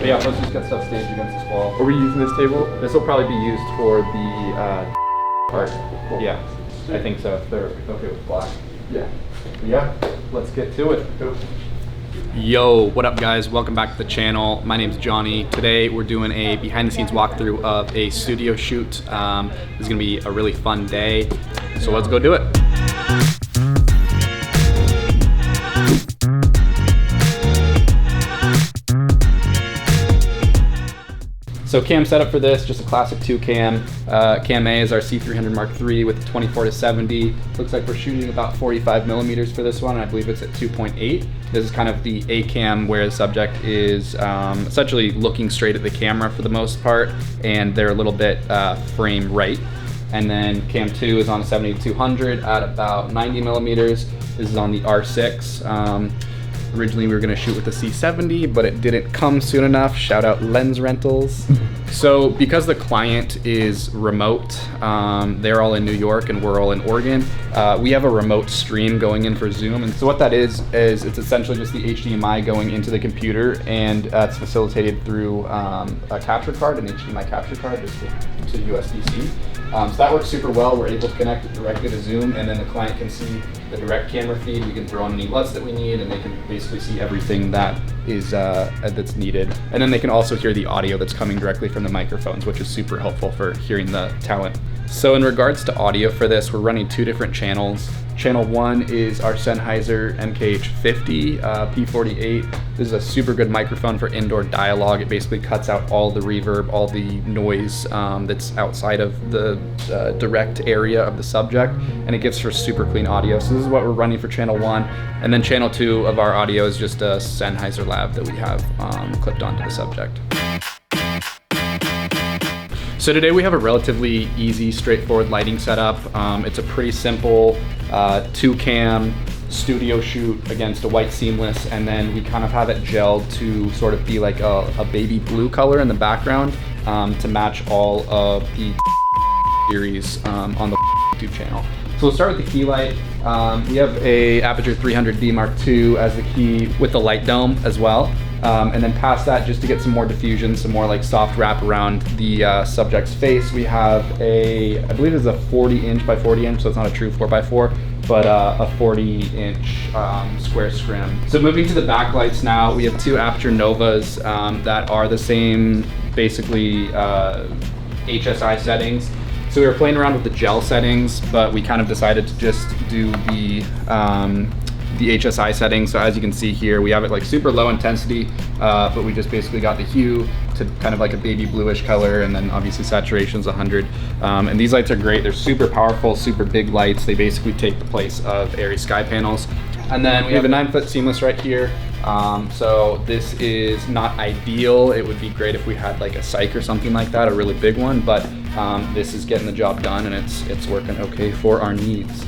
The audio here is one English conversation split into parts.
But yeah, let's just get stuff staged against this wall. Are we using this table? This will probably be used for the part. Cool. Yeah, I think so. If they're okay with black. Yeah. But yeah, let's get to it. Go. Yo, what up guys? Welcome back to the channel. My name's Johnny. Today we're doing a behind the scenes walkthrough of a studio shoot. This is gonna be a really fun day. So let's go do it. So cam setup for this, just a classic 2 cam. Cam A is our C300 Mark III with 24-70. Looks like we're shooting about 45 millimeters for this one. I believe it's at 2.8. This is kind of the A cam where the subject is essentially looking straight at the camera for the most part, and they're a little bit frame right. And then cam 2 is on 70-200 at about 90 millimeters. This is on the R6. Originally we were gonna shoot with the C70, but it didn't come soon enough. Shout out Lens Rentals. So because the client is remote, they're all in New York and we're all in Oregon, we have a remote stream going in for Zoom. And so what that is it's essentially just the HDMI going into the computer, and it's facilitated through a capture card, an HDMI capture card, just to USB-C. So that works super well. We're able to connect it directly to Zoom, and then the client can see the direct camera feed. We can throw on any LUTs that we need, and they can basically see everything that is that's needed. And then they can also hear the audio that's coming directly from the microphones, which is super helpful for hearing the talent. So in regards to audio for this, we're running 2 different channels. Channel 1 is our Sennheiser MKH50 P48. This is a super good microphone for indoor dialogue. It basically cuts out all the reverb, all the noise that's outside of the direct area of the subject, and it gives for super clean audio. So this is what we're running for channel 1. And then channel 2 of our audio is just a Sennheiser Lab that we have clipped onto the subject. So today we have a relatively easy, straightforward lighting setup. It's a pretty simple 2 cam studio shoot against a white seamless, and then we kind of have it gelled to sort of be like a baby blue color in the background to match all of the series on the YouTube channel. So we'll start with the key light. We have a Aputure 300D Mark II as the key with the light dome as well. And then past that, just to get some more diffusion, some more like soft wrap around the subject's face, we have I believe it's a 40-inch by 40-inch, so it's not a true 4x4, but a 40-inch square scrim. So moving to the backlights now, we have 2 Aputure Novas that are the same, basically HSI settings. So we were playing around with the gel settings, but we kind of decided to just do the HSI settings. So as you can see here, we have it like super low intensity, but we just basically got the hue to kind of like a baby bluish color, and then obviously saturation's 100. And these lights are great. They're super powerful, super big lights. They basically take the place of Airy sky panels. And then we have a 9-foot seamless right here. So this is not ideal. It would be great if we had like a cyc or something like that, a really big one, but this is getting the job done, and it's working okay for our needs.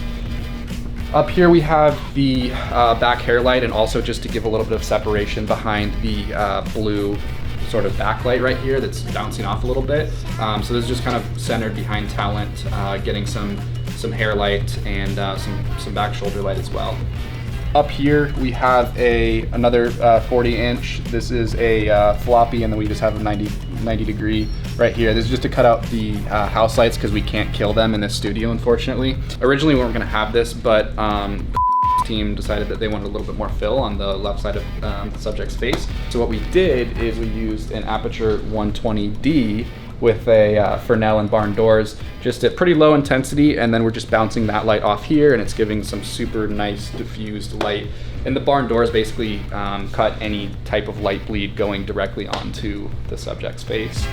Up here we have the back hair light, and also just to give a little bit of separation behind the blue sort of backlight right here that's bouncing off a little bit. So this is just kind of centered behind talent, getting some hair light and some back shoulder light as well. Up here we have another 40-inch. This is a floppy, and then we just have a 90 degree right here. This is just to cut out the house lights because we can't kill them in this studio, unfortunately. Originally we weren't going to have this, but team decided that they wanted a little bit more fill on the left side of the subject's face. So what we did is we used an Aputure 120D with a Fresnel and barn doors, just at pretty low intensity, and then we're just bouncing that light off here, and it's giving some super nice diffused light. And the barn doors basically cut any type of light bleed going directly onto the subject's face.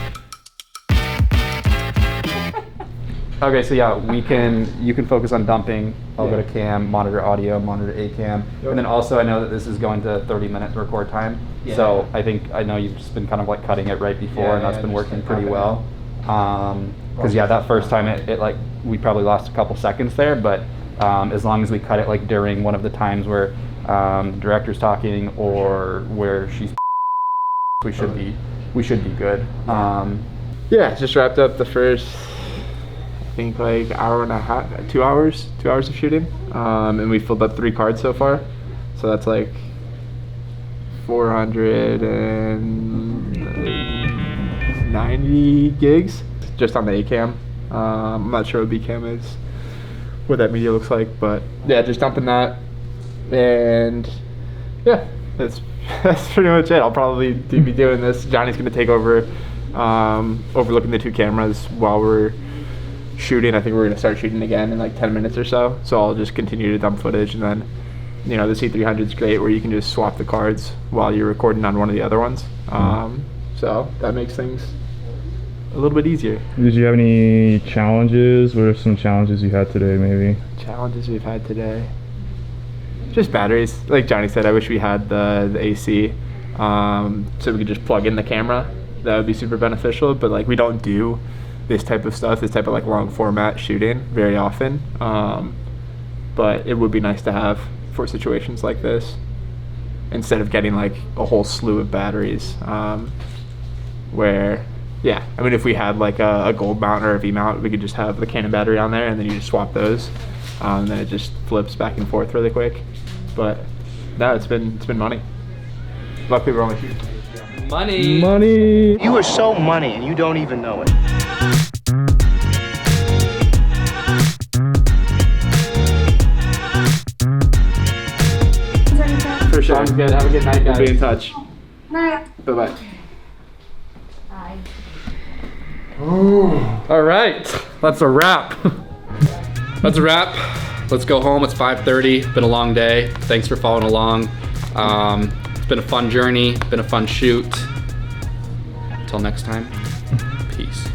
Okay, so yeah, you can focus on dumping. I'll go to cam, monitor audio, monitor A cam. Yep. And then also I know that this is going to 30-minute record time. Yeah. So I know you've just been kind of like cutting it right before, and that's been working pretty well. Because yeah, that first time it like, we probably lost a couple seconds there, but as long as we cut it like during one of the times where the director's talking or where she's we should be good. Yeah, just wrapped up the first, I think like hour and a half, 2 hours of shooting, and we filled up 3 cards so far, so that's like 400 and 90 gigs just on the A cam. I'm not sure what B cam is, what that media looks like, but yeah, just dumping that, and yeah, that's pretty much it. I'll probably be doing this. Johnny's gonna take over, overlooking the 2 cameras while we're shooting. I think we're gonna start shooting again in like 10 minutes or so. So I'll just continue to dump footage, and then, you know, the C300 is great where you can just swap the cards while you're recording on one of the other ones. So that makes things a little bit easier. Did you have any challenges? What are some challenges you had today, maybe? Challenges we've had today? Just batteries. Like Johnny said, I wish we had the AC, so we could just plug in the camera. That would be super beneficial, but like we don't do this type of stuff, this type of like long format shooting very often. But it would be nice to have for situations like this, instead of getting like a whole slew of batteries, where, yeah, I mean, if we had like a gold mount or a V mount, we could just have the Canon battery on there and then you just swap those, and then it just flips back and forth really quick. But no, it's been money. Luckily we're only shooting. Money. Money. You are so money and you don't even know it. For sure. Sounds good. Have a good night, guys. We'll be in touch. Bye bye. Bye. All right, that's a wrap. That's a wrap. Let's go home. It's 5:30. Been a long day. Thanks for following along. It's been a fun journey. Been a fun shoot. Until next time, peace.